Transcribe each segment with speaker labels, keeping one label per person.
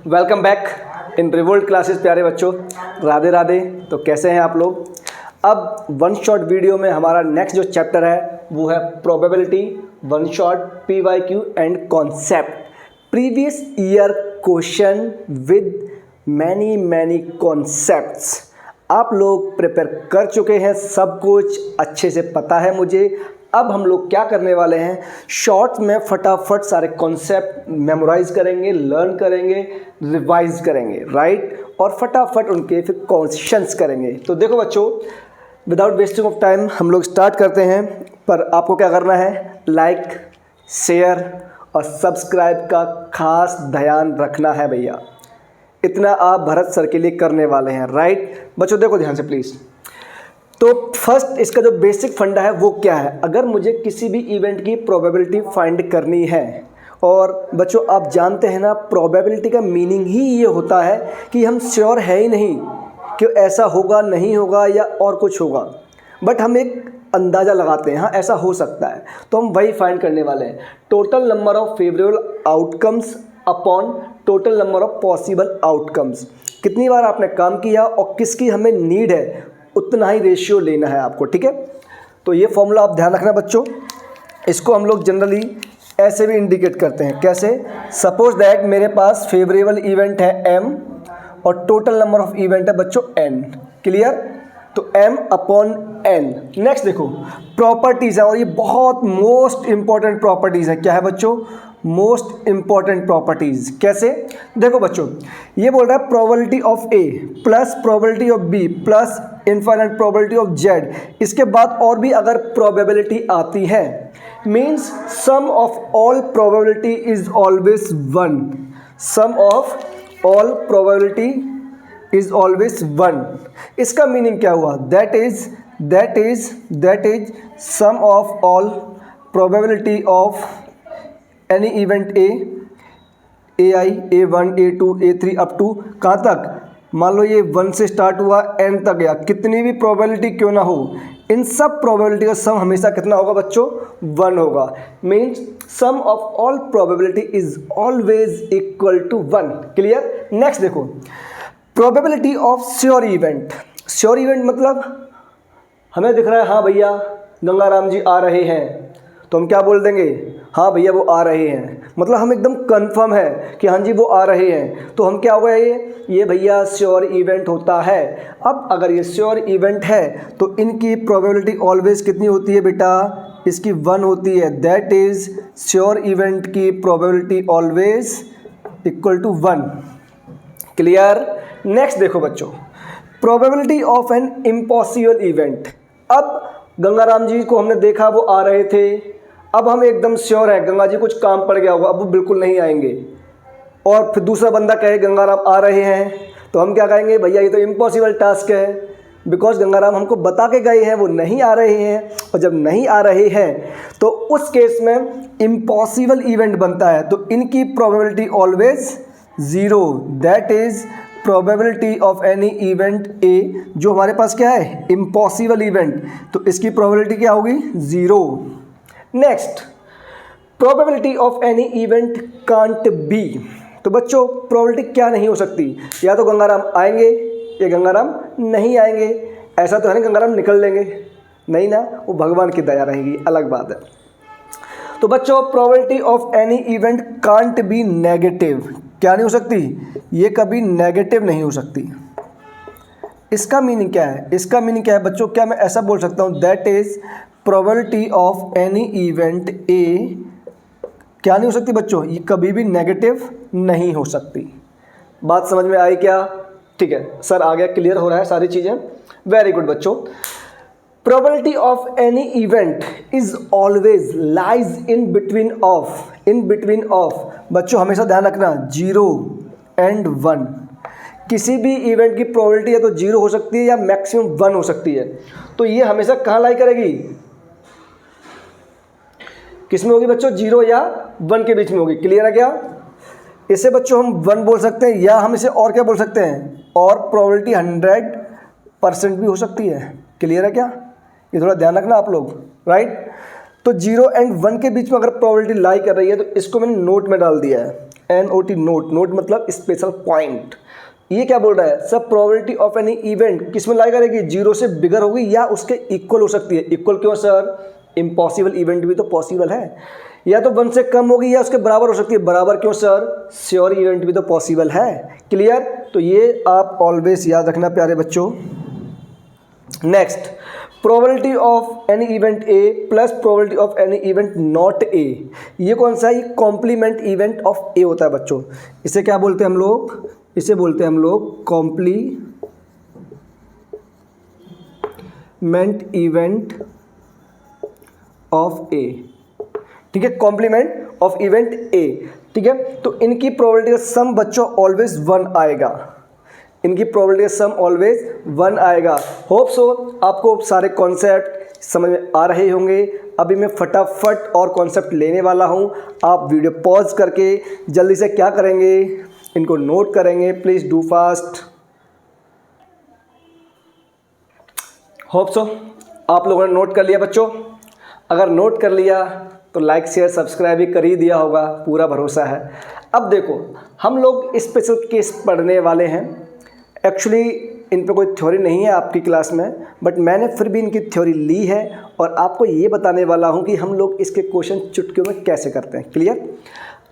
Speaker 1: Welcome back in revolt classes. प्यारे बच्चों, राधे राधे। तो कैसे हैं आप लोग? अब वन शॉट वीडियो में हमारा नेक्स्ट जो चैप्टर है वो है probability, one shot, PYQ and concept. Previous year question with many concepts आप लोग प्रिपेयर कर चुके हैं, सब कुछ अच्छे से पता है मुझे। अब हम लोग क्या करने वाले हैं, शॉर्ट में फटाफट सारे कॉन्सेप्ट मेमोराइज करेंगे, लर्न करेंगे, रिवाइज करेंगे, राइट, और फटाफट उनके फिर क्वेश्चंस करेंगे। तो देखो बच्चों, विदाउट वेस्टिंग ऑफ टाइम हम लोग स्टार्ट करते हैं। पर आपको क्या करना है, लाइक, शेयर और सब्सक्राइब का खास ध्यान रखना है भैया। इतना आप भरत सर के लिए करने वाले हैं, राइट बच्चों। देखो ध्यान से प्लीज़। तो फर्स्ट इसका जो बेसिक फंडा है वो क्या है, अगर मुझे किसी भी इवेंट की प्रोबेबिलिटी फाइंड करनी है, और बच्चों आप जानते हैं ना, प्रोबेबिलिटी का मीनिंग ही ये होता है कि हम श्योर है ही नहीं कि ऐसा होगा, नहीं होगा या और कुछ होगा, बट हम एक अंदाज़ा लगाते हैं, हाँ ऐसा हो सकता है। तो हम वही फाइंड करने वाले हैं। Total number of favourable outcomes upon total number of possible outcomes. कितनी बार आपने काम किया और किसकी हमें नीड है, उतना ही रेशियो लेना है आपको, ठीक है। तो ये फॉर्मूला आप ध्यान रखना बच्चों। इसको हम लोग जनरली ऐसे भी इंडिकेट करते हैं। कैसे? सपोज दैट मेरे पास फेवरेबल इवेंट है m और टोटल नंबर ऑफ इवेंट है बच्चों n। क्लियर? तो m अपॉन n। नेक्स्ट देखो, प्रॉपर्टीज़ है, और ये बहुत मोस्ट इंपॉर्टेंट प्रॉपर्टीज़ है। क्या है बच्चों? Most important properties. कैसे? देखो बच्चों, ये बोल रहा है probability of A plus probability of B plus infinite probability of Z। इसके बाद और भी अगर प्रोबेबिलिटी आती है, means sum of all probability is always 1। Sum of all probability is always 1। इसका मीनिंग क्या हुआ? That is sum of all probability of any event AI, A1, A2, A3 up to कहाँ तक? मान लो ये 1 से स्टार्ट हुआ, n तक गया, कितनी भी प्रोबेबिलिटी क्यों ना हो, इन सब प्रोबेबिलिटी का सम हमेशा कितना होगा बच्चों? 1 होगा। Means sum of all probability is always equal to 1। Clear? Next देखो, probability of sure event. Sure event मतलब हमें दिख रहा है, हाँ भैया गंगाराम जी आ रहे हैं, तो हम क्या बोल देंगे? हाँ भैया वो आ रहे हैं। मतलब हम एकदम कंफर्म है कि हाँ जी वो आ रहे हैं, तो हम क्या हुआ, ये भैया श्योर इवेंट होता है। अब अगर ये श्योर इवेंट है तो इनकी प्रोबेबिलिटी ऑलवेज कितनी होती है बेटा? इसकी 1 होती है। दैट इज श्योर इवेंट की probability always equal to 1। Clear? Next देखो बच्चों, probability of an impossible event. अब गंगाराम जी को हमने देखा, वो आ रहे थे, अब हम एकदम श्योर हैं गंगा जी कुछ काम पड़ गया होगा, अब वो बिल्कुल नहीं आएंगे। और फिर दूसरा बंदा कहे गंगाराम आ रहे हैं, तो हम क्या कहेंगे? भैया ये तो इम्पॉसिबल टास्क है, बिकॉज गंगाराम हमको बता के गए हैं वो नहीं आ रहे हैं। और जब नहीं आ रहे हैं तो उस केस में इम्पॉसिबल इवेंट बनता है, तो इनकी probability always 0। That is probability of any event A, जो हमारे पास क्या है? इम्पॉसिबल इवेंट, तो इसकी प्रोबेबिलिटी क्या होगी? 0। Next, probability of any event can't be. तो बच्चों प्रोबेबिलिटी क्या नहीं हो सकती? या तो गंगाराम आएंगे या गंगाराम नहीं आएंगे। ऐसा तो है ना गंगाराम निकल लेंगे? नहीं ना, वो भगवान की दया रहेगी, अलग बात है। तो बच्चों probability of any event can't be negative. क्या नहीं हो सकती? ये कभी नेगेटिव नहीं हो सकती। इसका मीनिंग क्या है? इसका मीनिंग क्या है बच्चों? क्या मैं ऐसा बोल सकता हूँ, that is probability of any event A क्या नहीं हो सकती बच्चों? ये कभी भी नेगेटिव नहीं हो सकती। बात समझ में आई क्या? ठीक है सर, आ गया, क्लियर हो रहा है सारी चीज़ें। वेरी गुड बच्चों। Probability of any event is always lies in between of. बच्चों हमेशा ध्यान रखना, 0 एंड 1। किसी भी इवेंट की प्रोबेबिलिटी या तो 0 हो सकती है या मैक्सिमम 1 हो सकती है। तो ये हमेशा कहाँ लाई करेगी? किस में होगी बच्चों? 0 या 1 के बीच में होगी। क्लियर है क्या? इसे बच्चों हम 1 बोल सकते हैं, या हम इसे और क्या बोल सकते हैं? और प्रोबेबिलिटी 100% भी हो सकती है। क्लियर है क्या? ये थोड़ा ध्यान रखना आप लोग, राइट। तो 0 एंड 1 के बीच में अगर प्रोबेबिलिटी लाई कर रही है तो इसको मैंने नोट में डाल दिया है, NOT नोट, नोट मतलब स्पेशल पॉइंट। ये क्या बोल रहा है sir, probability of any event किस में लाई करेगी, 0 से बिगर होगी या उसके इक्वल हो सकती है। इक्वल क्यों सर, इम्पॉसिबल इवेंट भी तो पॉसिबल है। या तो 1 से कम होगी या उसके बराबर हो सकती है। बराबर क्यों सर, श्योर इवेंट भी तो पॉसिबल है। क्लियर, तो ये आप ऑलवेज याद रखना प्यारे बच्चों। Next, probability of any event A plus probability of any event not a. ये कौन सा है, ये कॉम्प्लीमेंट इवेंट ऑफ ए होता है बच्चों। इसे क्या बोलते हैं हम लोग, इसे बोलते हैं हम लोग कॉम्प्लीमेंट इवेंट ऑफ ए। ठीक है, कॉम्प्लीमेंट ऑफ इवेंट ए। ठीक है, तो इनकी प्रोबेबिलिटी का सम बच्चों ऑलवेज 1 आएगा। इनकी प्रोबेबिलिटी का सम ऑलवेज 1 आएगा। होप सो आपको सारे कॉन्सेप्ट समझ में आ रहे होंगे। अभी मैं फटाफट और कॉन्सेप्ट लेने वाला हूं। आप वीडियो पॉज करके जल्दी से क्या करेंगे, इनको नोट करेंगे। Please do fast. Hope so आप लोगों ने नोट कर लिया बच्चों। अगर नोट कर लिया तो लाइक शेयर सब्सक्राइब भी कर ही दिया होगा, पूरा भरोसा है। अब देखो, हम लोग स्पेशल केस पढ़ने वाले हैं। एक्चुअली इन पे कोई थ्योरी नहीं है आपकी क्लास में, बट मैंने फिर भी इनकी थ्योरी ली है और आपको ये बताने वाला हूँ कि हम लोग इसके क्वेश्चन चुटकियों में कैसे करते हैं। क्लियर,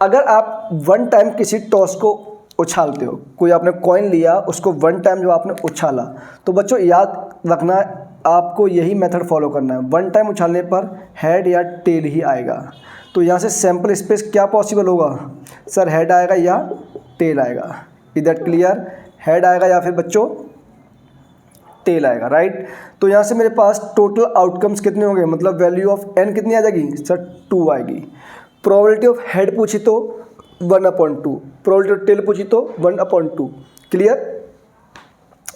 Speaker 1: अगर आप 1 टाइम किसी टॉस को उछालते हो, कोई आपने कॉइन लिया, उसको 1 टाइम जो आपने उछाला, तो बच्चों याद रखना आपको यही मेथड फॉलो करना है। 1 टाइम उछालने पर हेड या टेल ही आएगा। तो यहाँ से सैम्पल स्पेस क्या पॉसिबल होगा सर, हेड आएगा या टेल आएगा। इज दैट क्लियर, हेड आएगा या फिर बच्चों टेल आएगा, राइट। तो यहाँ से मेरे पास टोटल आउटकम्स कितने होंगे, मतलब वैल्यू ऑफ n कितनी आ जाएगी सर, 2 आएगी। प्रोबेबिलिटी ऑफ हेड पूछी तो 1/2, प्रोबेबिलिटी ऑफ टेल पूछी तो 1/2। क्लियर,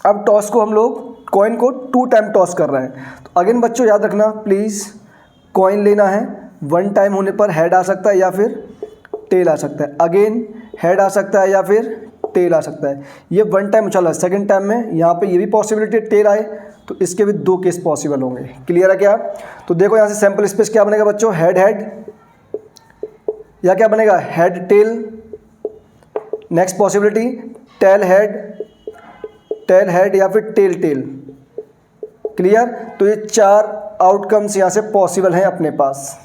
Speaker 1: अब टॉस को हम लोग कॉइन को 2 टाइम टॉस कर रहे हैं। तो अगेन बच्चों याद रखना प्लीज़, कॉइन लेना है, 1 टाइम होने पर हेड आ सकता है या फिर टेल आ सकता है। अगेन हेड आ सकता है या फिर टेल आ सकता है। ये 1 टाइम उछाला, सेकंड टाइम में यहाँ पे ये भी पॉसिबिलिटी टेल आए, तो इसके भी 2 केस पॉसिबल होंगे। क्लियर है क्या। तो देखो यहाँ से सैम्पल स्पेस क्या बनेगा बच्चों, हेड हेड या क्या बनेगा, head tail. Next possibility tail head या फिर टेल टेल। क्लियर, तो ये 4 आउटकम्स यहाँ से पॉसिबल हैं अपने पास।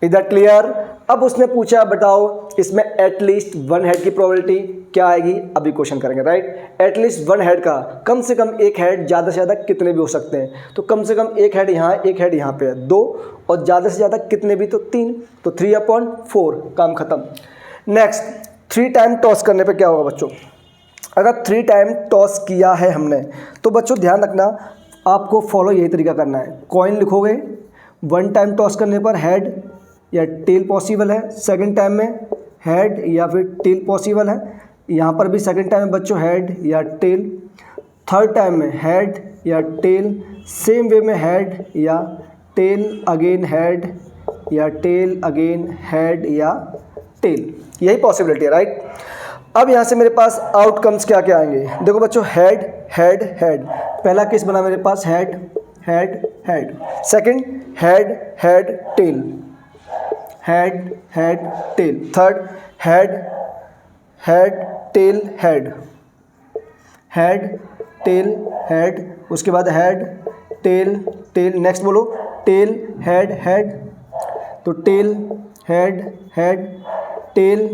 Speaker 1: Is that clear. अब उसने पूछा बताओ इसमें एटलीस्ट 1 हेड की प्रोबेबिलिटी क्या आएगी, अभी क्वेश्चन करेंगे, राइट। एटलीस्ट 1 हेड का कम से कम एक हेड, ज़्यादा से ज़्यादा कितने भी हो सकते हैं। तो कम से कम एक हेड यहाँ, एक हेड यहाँ पे है 2, और ज़्यादा से ज़्यादा कितने भी तो 3, तो 3/4, काम खत्म। नेक्स्ट, 3 टाइम टॉस करने पे क्या होगा बच्चों, अगर 3 टाइम टॉस किया है हमने, तो बच्चों ध्यान रखना आपको फॉलो यही तरीका करना है। कॉइन लिखोगे, 1 टाइम टॉस करने पर हेड या टेल पॉसिबल है, सेकंड टाइम में हेड या फिर टेल पॉसिबल है, यहाँ पर भी सेकंड टाइम में बच्चों हेड या टेल, थर्ड टाइम में हेड या टेल, सेम वे में हेड या टेल, अगेन हेड या टेल, अगेन हेड या टेल, यही पॉसिबिलिटी है, राइट। अब यहाँ से मेरे पास आउटकम्स क्या क्या आएंगे, देखो बच्चों, हेड हेड हेड, पहला केस बना मेरे पास head head head, second head head tail, head head tail, third head head tail head, head tail head, उसके बाद हेड टेल टेल, नेक्स्ट बोलो टेल हेड हेड, तो tail head head tail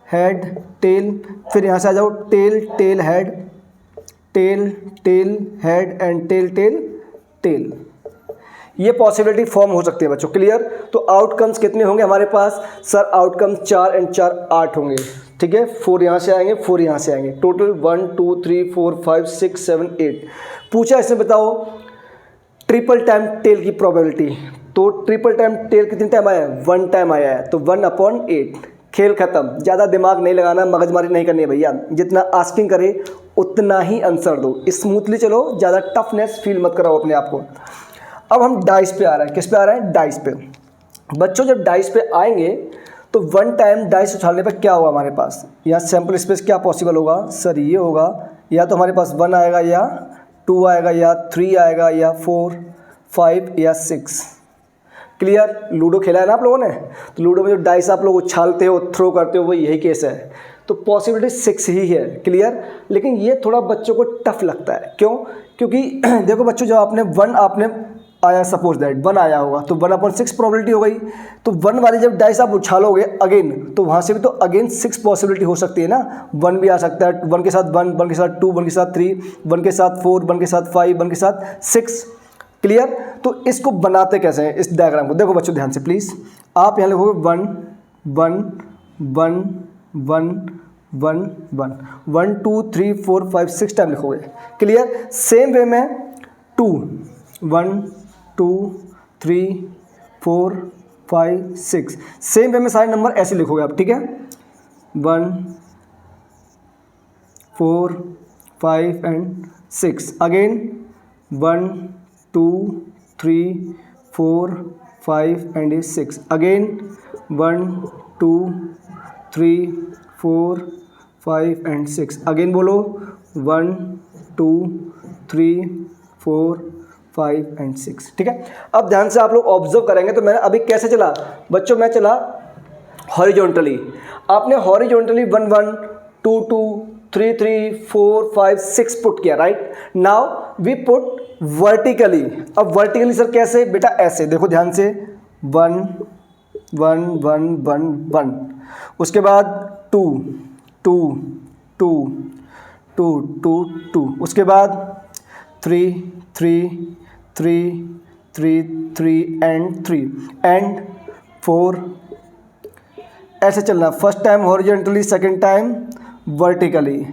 Speaker 1: head tail, फिर यहाँ से आ जाओ tail tail head, tail tail head and tail tail tail, ये पॉसिबिलिटी फॉर्म हो सकती है बच्चों। क्लियर, तो आउटकम्स कितने होंगे हमारे पास, सर आउटकम्स 4 एंड 4 8 होंगे, ठीक है। 4 यहाँ से आएंगे, 4 यहाँ से आएंगे, टोटल 1 2 3 4 5 6 7 8। पूछा इसमें बताओ ट्रिपल टाइम टेल की प्रोबेबिलिटी, तो ट्रिपल टाइम टेल कितने टाइम आया है, 1 टाइम आया है, तो 1/8, खेल खत्म। ज़्यादा दिमाग नहीं लगाना, मगजमारी नहीं करनी है भैया, जितना आस्किंग करे उतना ही आंसर दो, स्मूथली चलो, ज़्यादा टफनेस फील मत कराओ अपने आप को। अब हम डाइस पे आ रहे हैं, किस पे आ रहे हैं, डाइस पे। बच्चों जब डाइस पे आएंगे तो 1 टाइम डाइस उछालने पर क्या होगा हमारे पास, यहाँ सैम्पल स्पेस क्या पॉसिबल होगा, सर ये होगा, या तो हमारे पास 1 आएगा या 2 आएगा या 3 आएगा या 4 5 या 6। क्लियर? लूडो खेला है ना आप लोगों ने, तो लूडो में जो डाइस आप लोग उछालते हो, थ्रो करते हो, वो यही केस है। तो पॉसिबिलिटी 6 ही है। क्लियर? लेकिन ये थोड़ा बच्चों को टफ लगता है। क्यों? क्योंकि देखो बच्चों, जब आपने 1 आपने आया, सपोज दैट 1 आया होगा, तो 1/6 प्रोबेबिलिटी हो गई। तो 1 वाली जब डाइस आप उछालोगे अगेन, तो वहाँ से भी तो अगेन 6 पॉसिबिलिटी हो सकती है ना। 1 भी आ सकता है, 1 के साथ 1, 1 के साथ 2, 1 के साथ 3, 1 के साथ 4, 1 के साथ 5, 1 के साथ 6। क्लियर? तो इसको बनाते कैसे हैं इस डायग्राम को? देखो बच्चों ध्यान से प्लीज़, आप यहाँ लिखोगे 1 1 1 1 1 1 1 2 3 4 5 6 टाइम लिखोगे। क्लियर? सेम वे में 2 1 2 3 4 5 6 सेम वे में सारे नंबर ऐसे लिखोगे आप। ठीक है? 1 4 5 and 6 again 1 2 3 4 5 and 6 again 1 2 3 4 5 and 6 again बोलो 1 2 3 4 5 एंड 6। ठीक है? अब ध्यान से आप लोग ऑब्जर्व करेंगे तो मैंने अभी कैसे चला बच्चों, मैं चला हॉरिजॉन्टली, आपने हॉरिजॉन्टली 1 1 2 2 3 3 4 5 6 पुट किया, right? Now we put vertically. अब वर्टिकली सर कैसे? बेटा ऐसे देखो ध्यान से, 1 1 1 1 1, उसके बाद 2 2 2 2 2 2, उसके बाद 3 3 3 3 3 एंड 3 एंड 4। ऐसे चलना, first time horizontally, second time vertically.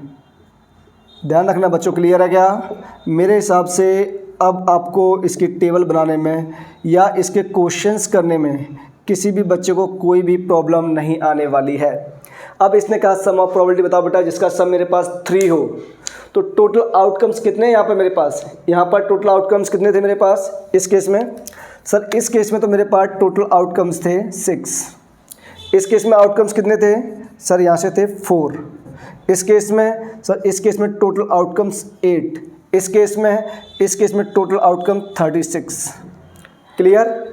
Speaker 1: ध्यान रखना बच्चों। क्लियर है क्या? मेरे हिसाब से अब आपको इसकी टेबल बनाने में या इसके क्वेश्चंस करने में किसी भी बच्चे को कोई भी प्रॉब्लम नहीं आने वाली है। अब इसने कहा सम ऑफ प्रोबेबिलिटी बताओ बेटा, जिसका सम मेरे पास 3 हो। तो टोटल आउटकम्स कितने हैं यहाँ पर मेरे पास? यहाँ पर टोटल आउटकम्स कितने थे मेरे पास इस केस में? सर इस केस में तो मेरे पास टोटल आउटकम्स थे 6। इस केस में आउटकम्स कितने थे? सर यहाँ से थे 4। इस केस में सर, इस केस में टोटल आउटकम्स 8। इस केस में टोटल आउटकम 36। क्लियर?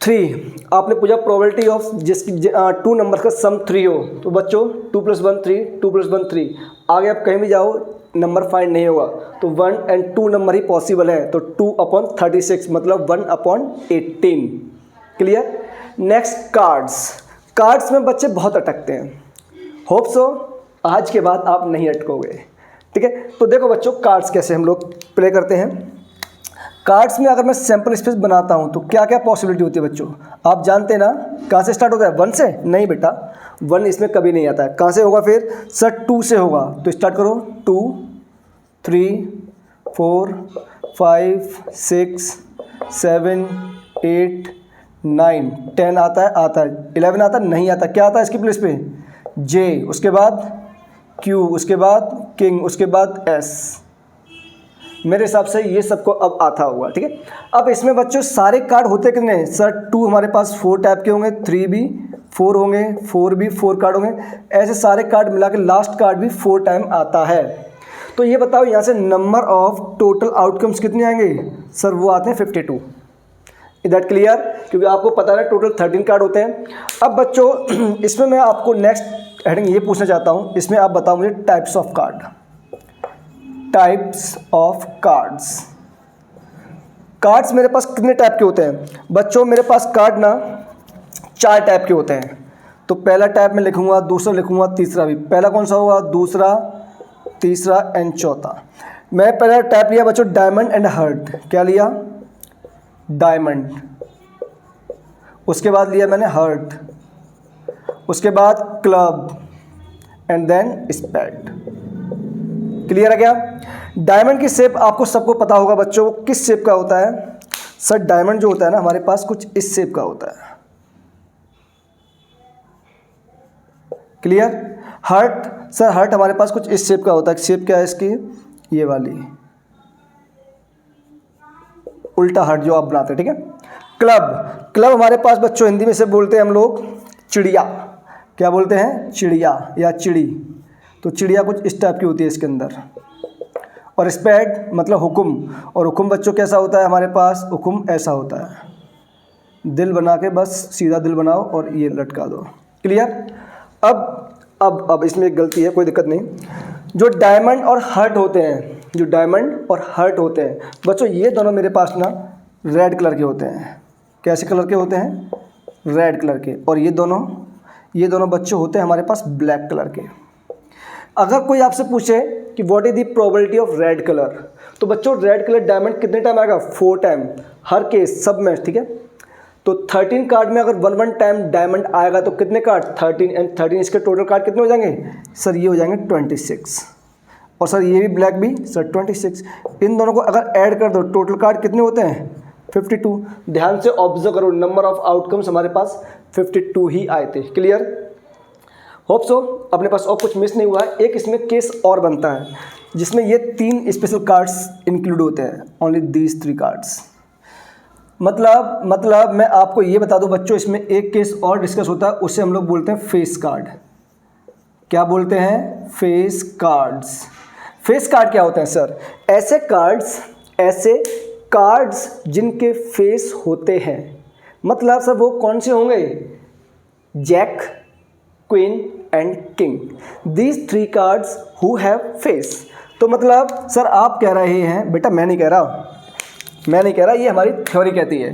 Speaker 1: 3 आपने पूछा प्रोबेबिलिटी ऑफ जिसकी 2 नंबर का सम 3 हो, तो बच्चों 2 + 1 3, 2 + 1 3। आगे आप कहीं भी जाओ नंबर फाइंड नहीं होगा, तो 1 और 2 नंबर ही पॉसिबल है। तो 2/36 मतलब 1/18। क्लियर? नेक्स्ट कार्ड्स में बच्चे बहुत अटकते हैं। होप सो आज के बाद आप नहीं अटकोगे। ठीक है? तो देखो बच्चों, कार्ड्स कैसे हम लोग प्ले करते हैं। कार्ड्स में अगर मैं सैम्पल स्पेस बनाता हूं तो क्या क्या पॉसिबिलिटी होती है बच्चों? आप जानते हैं ना, कहाँ से स्टार्ट होता है? 1 से? नहीं बेटा, 1 इसमें कभी नहीं आता है। कहाँ से होगा फिर? सर 2 से होगा। तो स्टार्ट करो, 2 3 4 5 6 7 8 9 10 आता है 11 आता है? नहीं आता। क्या आता है इसकी प्लेस पे? जे, उसके बाद क्यू, उसके बाद किंग, उसके बाद एस। मेरे हिसाब से ये सबको अब आता होगा। ठीक है? अब इसमें बच्चों सारे कार्ड होते कितने? सर 2 हमारे पास 4 टाइप के होंगे, 3 भी 4 होंगे, 4 भी 4 कार्ड होंगे। ऐसे सारे कार्ड मिला के लास्ट कार्ड भी 4 टाइम आता है। तो ये बताओ यहाँ से नंबर ऑफ टोटल आउटकम्स कितने आएंगे? सर वो आते हैं 52। Is that clear? क्योंकि आपको पता है टोटल 13 कार्ड होते हैं। अब बच्चों इसमें मैं आपको नेक्स्ट हेडिंग ये पूछना चाहता हूँ, इसमें आप बताओ मुझे types of card. Types of cards मेरे पास कितने टाइप के होते हैं? बच्चों मेरे पास कार्ड ना 4 टाइप के होते हैं। तो पहला टाइप में लिखूंगा, दूसरा लिखूंगा, तीसरा भी। पहला कौन सा होगा? दूसरा, तीसरा एंड चौथा। मैं पहला टाइप लिया बच्चों डायमंड एंड हार्ट। क्या लिया? डायमंड। उसके बाद लिया मैंने हार्ट, उसके बाद club and then spade. Clear है क्या? डायमंड की शेप आपको सबको पता होगा बच्चों, किस शेप का होता है? सर डायमंड जो होता है ना हमारे पास कुछ इस शेप का होता है। क्लियर? हार्ट, सर हार्ट हमारे पास कुछ इस शेप का होता है। शेप क्या है इसकी? ये वाली उल्टा हार्ट जो आप बनाते हैं। ठीक है? क्लब हमारे पास बच्चों हिंदी में से बोलते हैं हम लोग चिड़िया। क्या बोलते हैं? चिड़िया या चिड़ी। तो चिड़िया कुछ इस टाइप की होती है इसके अंदर। और स्पेड मतलब हुक्म। और हुक्म बच्चों कैसा होता है हमारे पास? हुक्म ऐसा होता है। दिल बना के बस सीधा दिल बनाओ और ये लटका दो। क्लियर। अब इसमें एक गलती है, कोई दिक्कत नहीं। जो डायमंड और हार्ट होते हैं, जो डायमंड और हार्ट होते हैं बच्चों, ये दोनों मेरे पास ना रेड कलर के होते हैं। कैसे कलर के होते हैं? रेड कलर के। और ये दोनों बच्चों होते हैं हमारे पास ब्लैक कलर के। अगर कोई आपसे पूछे कि what is the probability of red colour, तो बच्चों रेड कलर डायमंड कितने टाइम आएगा? 4 टाइम, हर केस सब में, ठीक है। तो 13 कार्ड में अगर 1 टाइम डायमंड आएगा तो कितने कार्ड? 13 एंड 13, इसके टोटल कार्ड कितने हो जाएंगे सर? ये हो जाएंगे 26। और सर ये भी ब्लैक भी सर 26। इन दोनों को अगर ऐड कर दो टोटल कार्ड कितने होते हैं? 52। ध्यान से ऑब्जर्व करो, नंबर ऑफ आउटकम्स हमारे पास 52 ही आए थे। क्लियर। होप सो अपने पास और कुछ मिस नहीं हुआ है। एक इसमें केस और बनता है जिसमें ये 3 स्पेशल कार्ड्स इंक्लूड होते हैं, ओनली दीज 3 कार्ड्स। मतलब मैं आपको ये बता दूं बच्चों, इसमें एक केस और डिस्कस होता है, उसे हम लोग बोलते हैं फेस कार्ड। क्या बोलते हैं? Face cards. फेस कार्ड क्या होते हैं सर? ऐसे कार्ड्स जिनके फेस होते हैं। मतलब सर वो कौन से होंगे? Jack, queen and king, these 3 cards who have face. तो मतलब सर आप कह रहे हैं, बेटा मैं नहीं कह रहा, ये हमारी थ्योरी कहती है।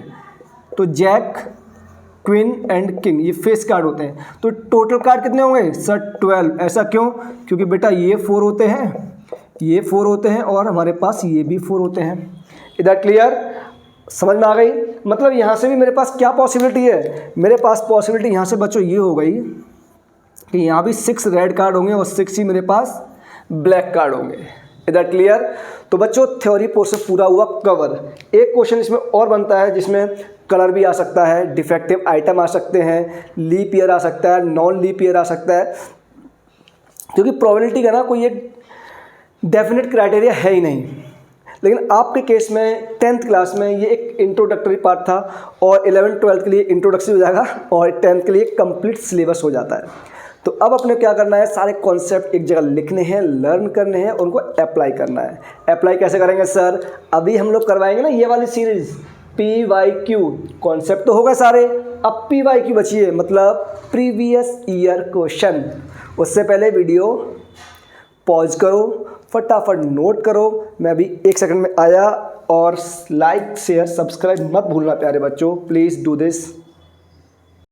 Speaker 1: तो जैक, क्वीन एंड किंग ये फेस कार्ड होते हैं। तो टोटल कार्ड कितने होंगे सर? 12। ऐसा क्यों? क्योंकि बेटा ये 4 होते हैं, और हमारे पास ये भी 4 होते हैं। Is that clear? समझ में आ गई? मतलब यहाँ से भी मेरे पास क्या पॉसिबिलिटी है? मेरे पास पॉसिबिलिटी यहाँ से बच्चों ये हो गई कि यहाँ भी 6 रेड कार्ड होंगे और 6 ही मेरे पास ब्लैक कार्ड होंगे। Is that clear? तो बच्चों थ्योरी पोर्शन पूरा हुआ कवर। एक क्वेश्चन इसमें और बनता है जिसमें कलर भी आ सकता है, डिफेक्टिव आइटम आ सकते हैं, लीप ईयर आ सकता है, नॉन लीप ईयर आ सकता है, क्योंकि प्रोबेबिलिटी का ना कोई एक डेफिनेट क्राइटेरिया है ही नहीं। लेकिन आपके केस में 10th क्लास में ये एक इंट्रोडक्टरी पार्ट था, और 11th 12th के लिए इंट्रोडक्शन हो जाएगा, और 10th के लिए कंप्लीट सिलेबस हो जाता है। तो अब अपने क्या करना है? सारे कॉन्सेप्ट एक जगह लिखने हैं, लर्न करने हैं, उनको अप्लाई करना है। अप्लाई कैसे करेंगे सर? अभी हम लोग करवाएंगे ना ये वाली सीरीज PYQ। कॉन्सेप्ट तो होगा सारे, अब PYQ बची है, मतलब प्रीवियस ईयर क्वेश्चन। उससे पहले वीडियो पॉज करो, फटाफट नोट करो। मैं अभी 1 सेकंड में आया। और लाइक शेयर सब्सक्राइब मत भूलना प्यारे बच्चों, प्लीज़ डू दिस।